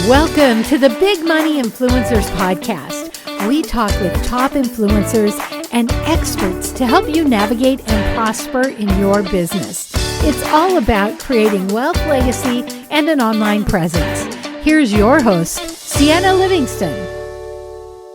Welcome to the Big Money Influencers Podcast. We talk with top influencers and experts to help you navigate and prosper in your business. It's all about creating wealth, legacy, and an online presence. Here's your host, Sienna Livingston.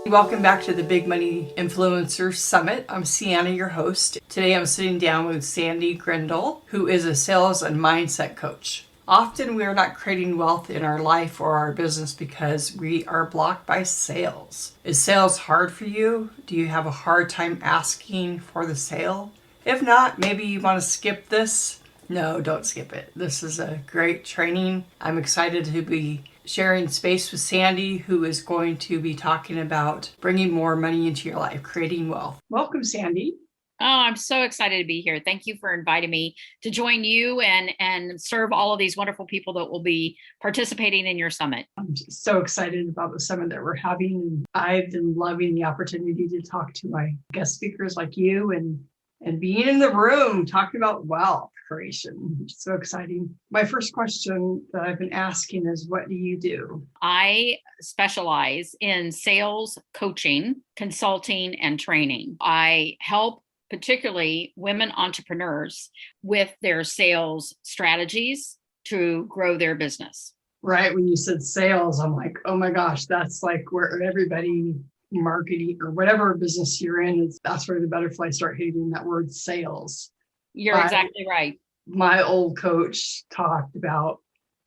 Welcome back to the Big Money Influencers Summit. I'm Sienna, your host. Today I'm sitting down with Sandie Grindel, who is a sales and mindset coach. Often we are not creating wealth in our life or our business because we are blocked by sales. Is sales hard for you? Do you have a hard time asking for the sale? If not, maybe you want to skip this. No, don't skip it. This is a great training. I'm excited to be sharing space with Sandie, who is going to be talking about bringing more money into your life, creating wealth. Welcome, Sandie. Oh, I'm so excited to be here. Thank you for inviting me to join you and serve all of these wonderful people that will be participating in your summit. I'm just so excited about the summit that we're having. And I've been loving the opportunity to talk to my guest speakers like you and being in the room talking about wealth creation. It's so exciting. My first question that I've been asking is, what do you do? I specialize in sales, coaching, consulting, and training. I help particularly women entrepreneurs with their sales strategies to grow their business. Right. When you said sales, I'm like, oh my gosh, that's like where everybody marketing or whatever business you're in, that's where the butterflies start hitting that word sales. You're exactly right. My old coach talked about,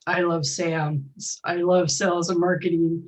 I love Sam. I love sales and marketing.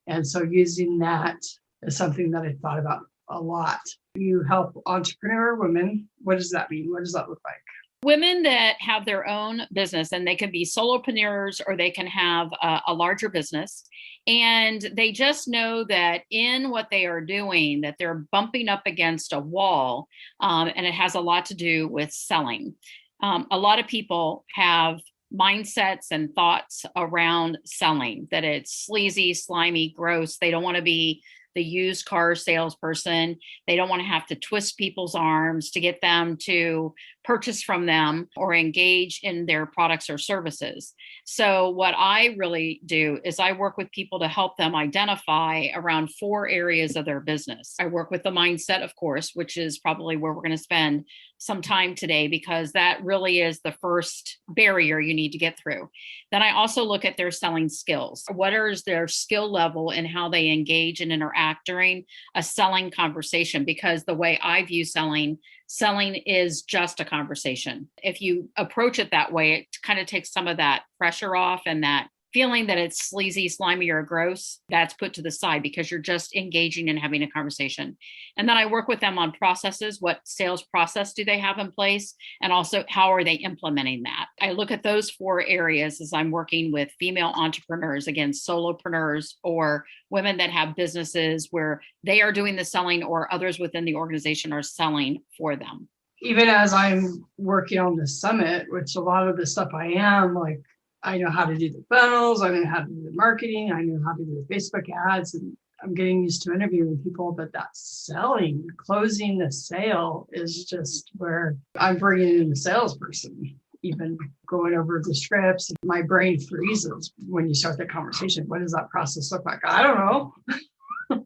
And so using that is something that I thought about a lot. You help entrepreneur women. What does that mean? What does that look like? Women that have their own business, and they can be solopreneurs or they can have a larger business. And they just know that in what they are doing, that they're bumping up against a wall. And it has a lot to do with selling. A lot of people have mindsets and thoughts around selling, that it's sleazy, slimy, gross. They don't want to be the used car salesperson. They don't want to have to twist people's arms to get them to purchase from them or engage in their products or services. So what I really do is I work with people to help them identify around 4 areas of their business. I work with the mindset, of course, which is probably where we're going to spend some time today, because that really is the first barrier you need to get through. Then I also look at their selling skills. What is their skill level and how they engage and interact during a selling conversation? Because the way I view selling is just a conversation. If you approach it that way, it kind of takes some of that pressure off, and that feeling that it's sleazy, slimy, or gross, that's put to the side because you're just engaging and having a conversation. And then I work with them on processes. What sales process do they have in place? And also, how are they implementing that? I look at those 4 areas as I'm working with female entrepreneurs, again, solopreneurs, or women that have businesses where they are doing the selling or others within the organization are selling for them. Even as I'm working on the summit, which a lot of the stuff I am, like, I know how to do the funnels, I know how to do the marketing, I know how to do the Facebook ads, and I'm getting used to interviewing people, but that selling, closing the sale is just where I'm bringing in the salesperson. Even going over the scripts, my brain freezes when you start that conversation. What does that process look like? I don't know.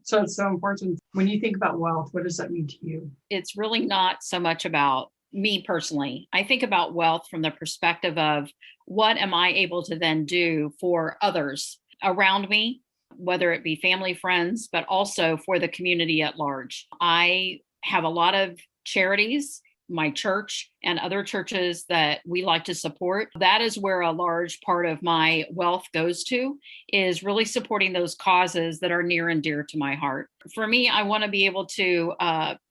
So it's so important. When you think about wealth, what does that mean to you? It's really not so much about me personally. I think about wealth from the perspective of, what am I able to then do for others around me, whether it be family, friends, but also for the community at large. I have a lot of charities, my church and other churches that we like to support. That is where a large part of my wealth goes to, is really supporting those causes that are near and dear to my heart. For me, I want to be able to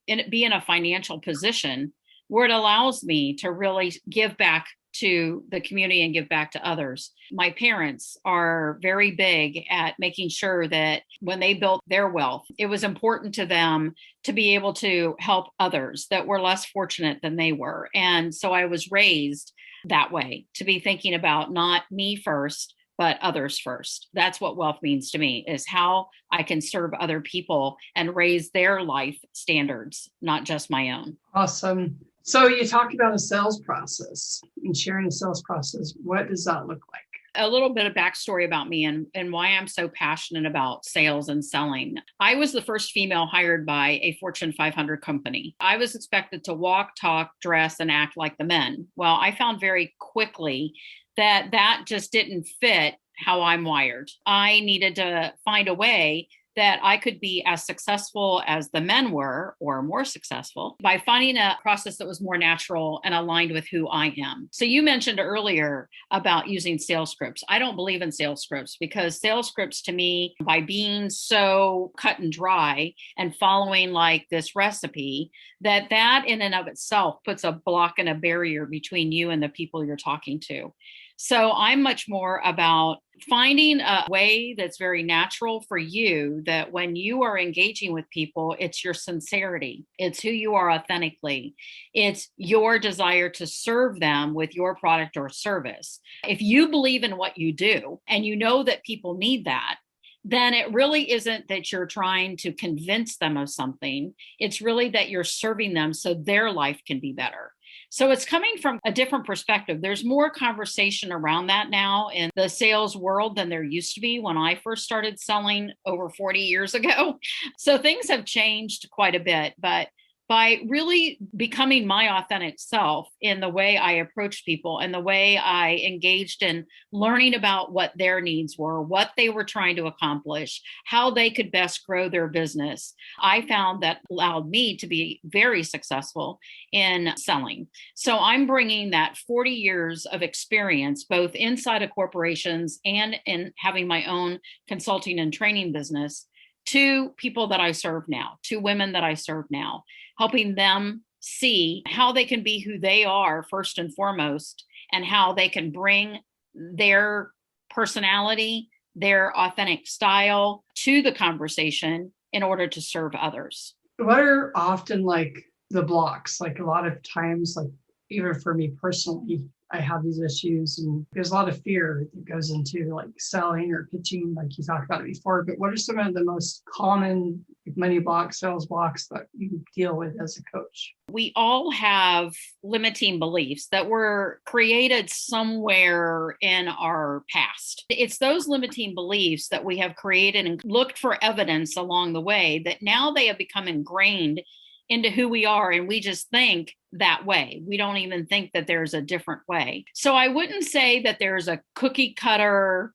be in a financial position where it allows me to really give back to the community and give back to others. My parents are very big at making sure that when they built their wealth, it was important to them to be able to help others that were less fortunate than they were. And so I was raised that way, to be thinking about not me first, but others first. That's what wealth means to me, is how I can serve other people and raise their life standards, not just my own. Awesome. So you talked about a sales process and sharing a sales process. What does that look like? A little bit of backstory about me and why I'm so passionate about sales and selling. I was the first female hired by a Fortune 500 company. I was expected to walk, talk, dress, and act like the men. Well, I found very quickly that just didn't fit how I'm wired. I needed to find a way that I could be as successful as the men were, or more successful, by finding a process that was more natural and aligned with who I am. So you mentioned earlier about using sales scripts. I don't believe in sales scripts, because sales scripts to me, by being so cut and dry and following like this recipe, that in and of itself puts a block and a barrier between you and the people you're talking to. So I'm much more about finding a way that's very natural for you, that when you are engaging with people, it's your sincerity, it's who you are authentically, it's your desire to serve them with your product or service. If you believe in what you do and you know that people need that, then it really isn't that you're trying to convince them of something. It's really that you're serving them so their life can be better. So it's coming from a different perspective. There's more conversation around that now in the sales world than there used to be when I first started selling over 40 years ago. So things have changed quite a bit, but by really becoming my authentic self in the way I approached people and the way I engaged in learning about what their needs were, what they were trying to accomplish, how they could best grow their business, I found that allowed me to be very successful in selling. So I'm bringing that 40 years of experience, both inside of corporations and in having my own consulting and training business, to people that I serve now, to women that I serve now, helping them see how they can be who they are first and foremost, and how they can bring their personality, their authentic style to the conversation in order to serve others. What are often like the blocks? Like a lot of times, like even for me personally, I have these issues, and there's a lot of fear that goes into like selling or pitching, like you talked about it before. But what are some of the most common money blocks, sales blocks that you deal with as a coach? We all have limiting beliefs that were created somewhere in our past. It's those limiting beliefs that we have created and looked for evidence along the way that now they have become ingrained into who we are, and we just think that way. We don't even think that there's a different way. So I wouldn't say that there's a cookie cutter,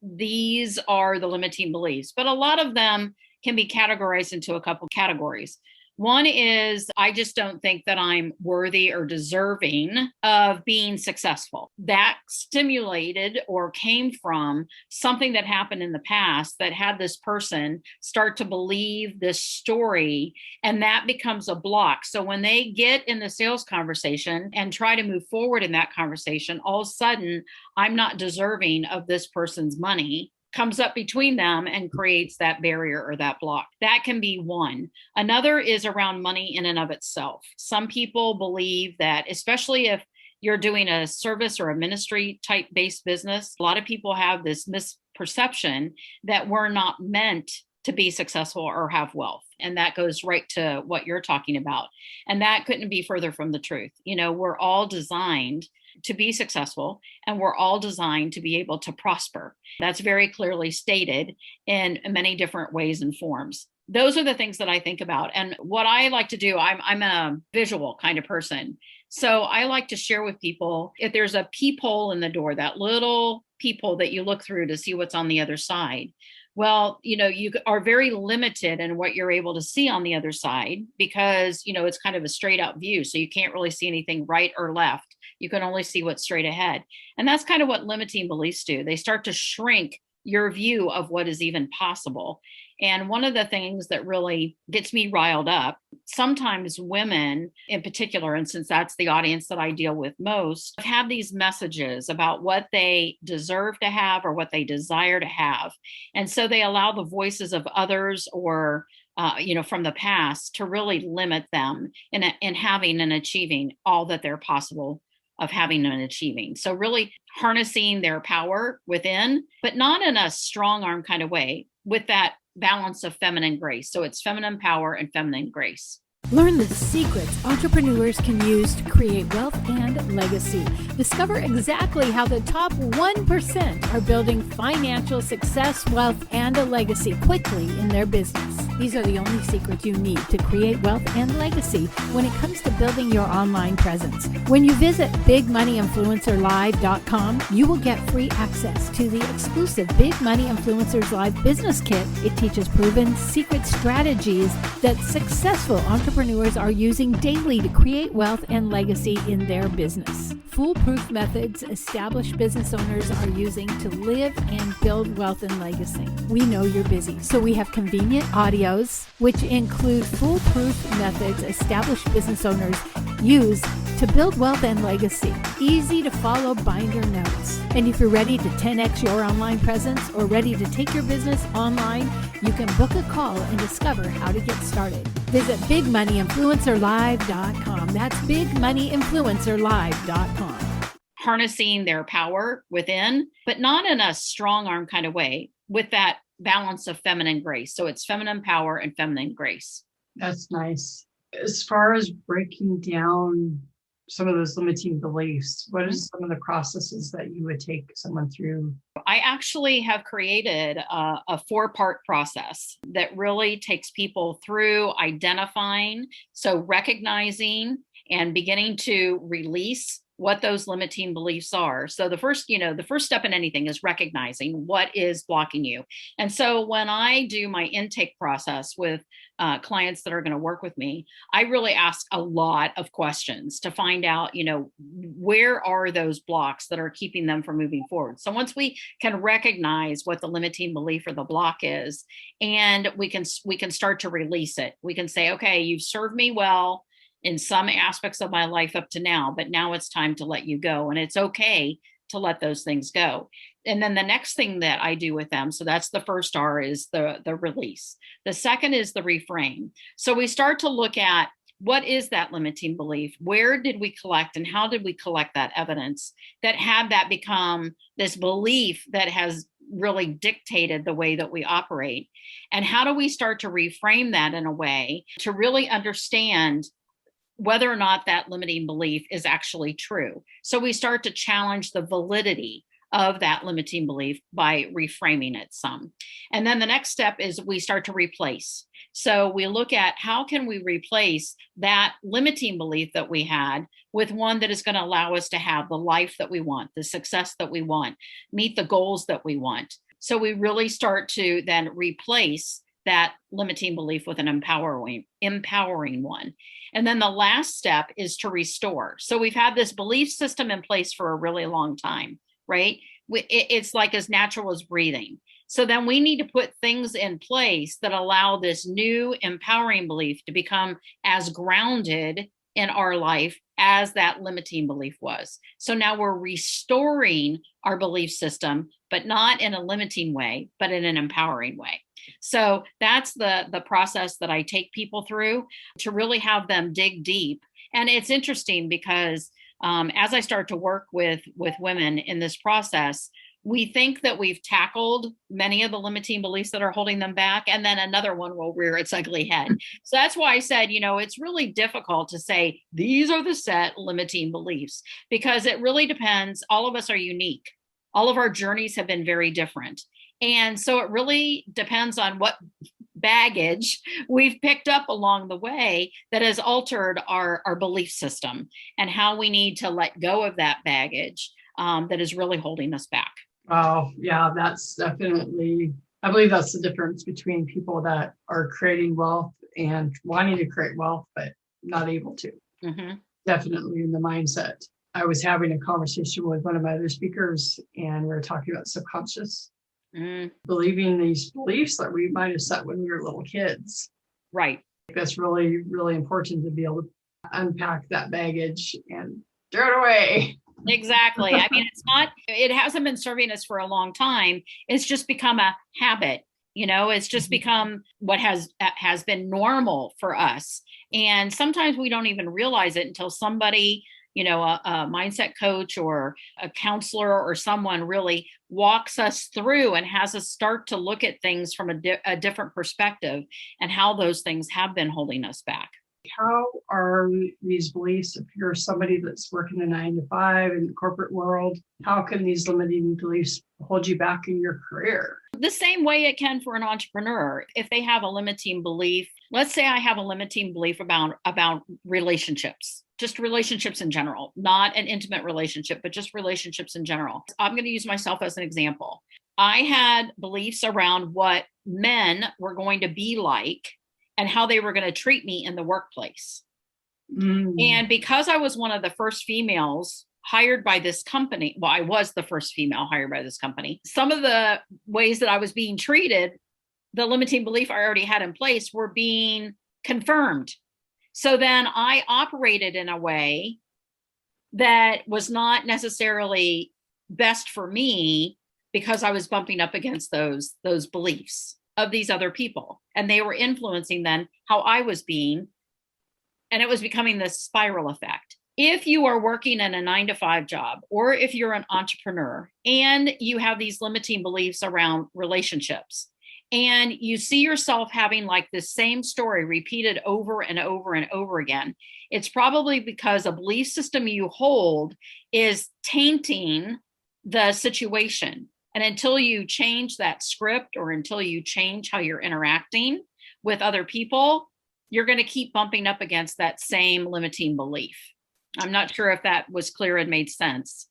these are the limiting beliefs, but a lot of them can be categorized into a couple categories. One is, I just don't think that I'm worthy or deserving of being successful. That stimulated or came from something that happened in the past that had this person start to believe this story, and that becomes a block. So when they get in the sales conversation and try to move forward in that conversation, all of a sudden, I'm not deserving of this person's money, comes up between them and creates that barrier or that block. That can be one. Another is around money in and of itself. Some people believe that, especially if you're doing a service or a ministry type based business, a lot of people have this misperception that we're not meant to be successful or have wealth. And that goes right to what you're talking about. And that couldn't be further from the truth. You know, we're all designed to be successful, and we're all designed to be able to prosper. That's very clearly stated in many different ways and forms. Those are the things that I think about. And what I like to do, I'm a visual kind of person. So I like to share with people, if there's a peephole in the door, that little peephole that you look through to see what's on the other side. Well, you know, you are very limited in what you're able to see on the other side because, you know, it's kind of a straight out view. So you can't really see anything right or left. You can only see what's straight ahead. And that's kind of what limiting beliefs do. They start to shrink your view of what is even possible. And one of the things that really gets me riled up, sometimes women in particular, and since that's the audience that I deal with most, have these messages about what they deserve to have or what they desire to have. And so they allow the voices of others or from the past to really limit them in having and achieving all that they're possible of having and achieving. So really harnessing their power within, but not in a strong arm kind of way, with that balance of feminine grace. So it's feminine power and feminine grace. Learn the secrets entrepreneurs can use to create wealth and legacy. Discover exactly how the top 1% are building financial success, wealth, and a legacy quickly in their business. These are the only secrets you need to create wealth and legacy when it comes to building your online presence. When you visit bigmoneyinfluencerlive.com, you will get free access to the exclusive Big Money Influencers Live Business Kit. It teaches proven secret strategies that successful entrepreneurs are using daily to create wealth and legacy in their business. Foolproof methods established business owners are using to live and build wealth and legacy. We know you're busy, so we have convenient audios, which include foolproof methods established business owners use to build wealth and legacy. Easy to follow binder notes. And if you're ready to 10x your online presence or ready to take your business online, you can book a call and discover how to get started. Visit bigmoneyinfluencerlive.com. That's bigmoneyinfluencerlive.com. Harnessing their power within, but not in a strong arm kind of way, with that balance of feminine grace. So it's feminine power and feminine grace. That's nice. As far as breaking down some of those limiting beliefs, what are some of the processes that you would take someone through? I actually have created a 4-part process that really takes people through identifying, so recognizing and beginning to release what those limiting beliefs are. So the first step in anything is recognizing what is blocking you. And so when I do my intake process with clients that are going to work with me, I really ask a lot of questions to find out, where are those blocks that are keeping them from moving forward. So once we can recognize what the limiting belief or the block is, and we can start to release it. We can say, okay, you've served me well in some aspects of my life up to now, but now it's time to let you go. And it's okay to let those things go. And then the next thing that I do with them, so that's the first R, is the release. The second is the reframe. So we start to look at, what is that limiting belief? Where did we collect and how did we collect that evidence that had that become this belief that has really dictated the way that we operate? And how do we start to reframe that in a way to really understand whether or not that limiting belief is actually true? So we start to challenge the validity of that limiting belief by reframing it some. And then the next step is we start to replace. So we look at, how can we replace that limiting belief that we had with one that is going to allow us to have the life that we want, the success that we want, meet the goals that we want. So we really start to then replace that limiting belief with an empowering one. And then the last step is to restore. So we've had this belief system in place for a really long time, right? It's like as natural as breathing. So then we need to put things in place that allow this new empowering belief to become as grounded in our life as that limiting belief was. So now we're restoring our belief system, but not in a limiting way, but in an empowering way. So that's the process that I take people through to really have them dig deep. And it's interesting because as I start to work with women in this process, we think that we've tackled many of the limiting beliefs that are holding them back, and then another one will rear its ugly head. So that's why I said, it's really difficult to say these are the set limiting beliefs, because it really depends. All of us are unique. All of our journeys have been very different. And so it really depends on what baggage we've picked up along the way that has altered our belief system, and how we need to let go of that baggage that is really holding us back. Oh, yeah, that's definitely, I believe that's the difference between people that are creating wealth and wanting to create wealth, but not able to. Mm-hmm. Definitely in the mindset. I was having a conversation with one of my other speakers, and we were talking about subconscious. Believing these beliefs that we might have set when we were little kids. Right. That's really, really important to be able to unpack that baggage and throw it away. Exactly. I mean, it hasn't been serving us for a long time. It's just become a habit. It's just become what has been normal for us. And sometimes we don't even realize it until somebody, a mindset coach or a counselor or someone really walks us through and has us start to look at things from a different perspective, and how those things have been holding us back. how are these beliefs, if you're somebody that's working a 9 to 5 in the corporate world, how can these limiting beliefs hold you back in your career? The same way it can for an entrepreneur. If they have a limiting belief, let's say I have a limiting belief about relationships, just relationships in general, not an intimate relationship, but just relationships in general. I'm going to use myself as an example. I had beliefs around what men were going to be like and how they were going to treat me in the workplace. And because I was one of the first females hired by this company, well, I was the first female hired by this company, some of the ways that I was being treated, the limiting belief I already had in place, were being confirmed. So then I operated in a way that was not necessarily best for me because I was bumping up against those beliefs of these other people. And they were influencing then how I was being. And it was becoming this spiral effect. If you are working in a 9 to 5 job, or if you're an entrepreneur and you have these limiting beliefs around relationships, and you see yourself having like this same story repeated over and over and over again, it's probably because a belief system you hold is tainting the situation. And until you change that script, or until you change how you're interacting with other people, you're going to keep bumping up against that same limiting belief. I'm not sure if that was clear and made sense.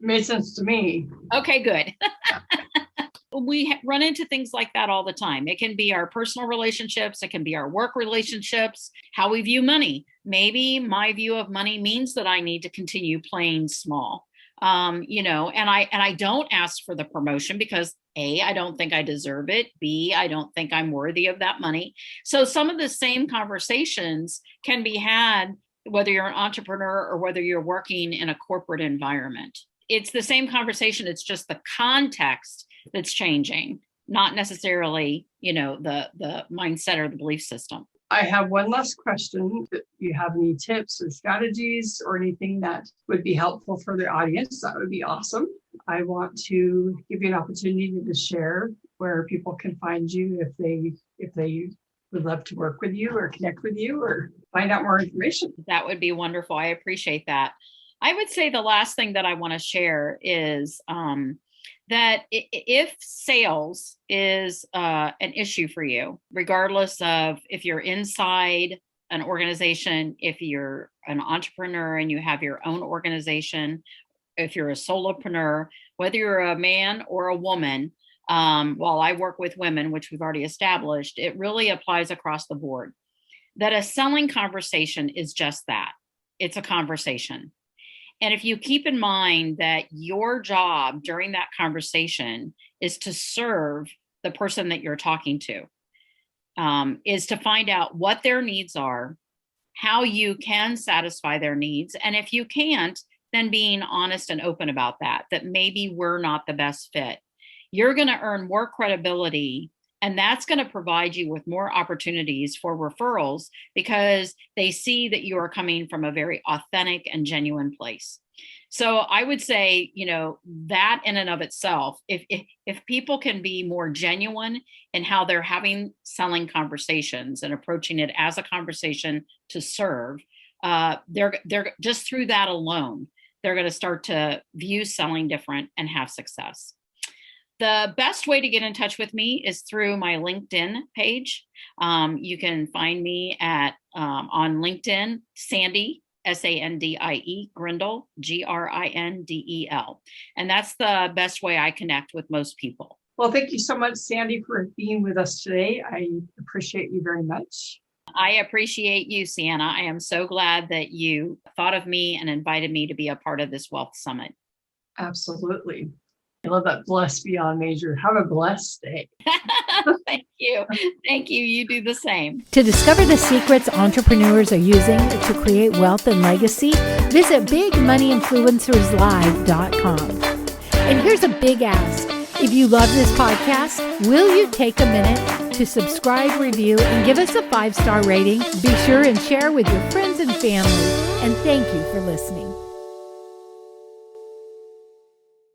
Made sense to me. Okay, good. We run into things like that all the time. It can be our personal relationships. It can be our work relationships, how we view money. Maybe my view of money means that I need to continue playing small. And I don't ask for the promotion because A, I don't think I deserve it. B, I don't think I'm worthy of that money. So some of the same conversations can be had whether you're an entrepreneur or whether you're working in a corporate environment. It's the same conversation. It's just the context that's changing, not necessarily, the mindset or the belief system. I have one last question. Do you have any tips or strategies or anything that would be helpful for the audience? That would be awesome. I want to give you an opportunity to share where people can find you if they would love to work with you or connect with you or find out more information. That would be wonderful. I appreciate that. I would say the last thing that I want to share is that if sales is an issue for you, regardless of if you're inside an organization, if you're an entrepreneur and you have your own organization, if you're a solopreneur, whether you're a man or a woman, while I work with women, which we've already established, it really applies across the board. That a selling conversation is just that. It's a conversation. And if you keep in mind that your job during that conversation is to serve the person that you're talking to, is to find out what their needs are, how you can satisfy their needs. And if you can't, then being honest and open about that maybe we're not the best fit. You're going to earn more credibility, and that's going to provide you with more opportunities for referrals because they see that you are coming from a very authentic and genuine place. So I would say, that in and of itself, if people can be more genuine in how they're having selling conversations and approaching it as a conversation to serve, they're just through that alone, they're going to start to view selling different and have success. The best way to get in touch with me is through my LinkedIn page. You can find me on LinkedIn, Sandie, Sandie Grindel, Grindel. And that's the best way I connect with most people. Well, thank you so much, Sandie, for being with us today. I appreciate you very much. I appreciate you, Sienna. I am so glad that you thought of me and invited me to be a part of this Wealth Summit. Absolutely. I love that blessed beyond measure. Have a blessed day. Thank you. Thank you. You do the same. To discover the secrets entrepreneurs are using to create wealth and legacy, visit bigmoneyinfluencerslive.com. And here's a big ask. If you love this podcast, will you take a minute to subscribe, review, and give us a 5-star rating? Be sure and share with your friends and family. And thank you for listening.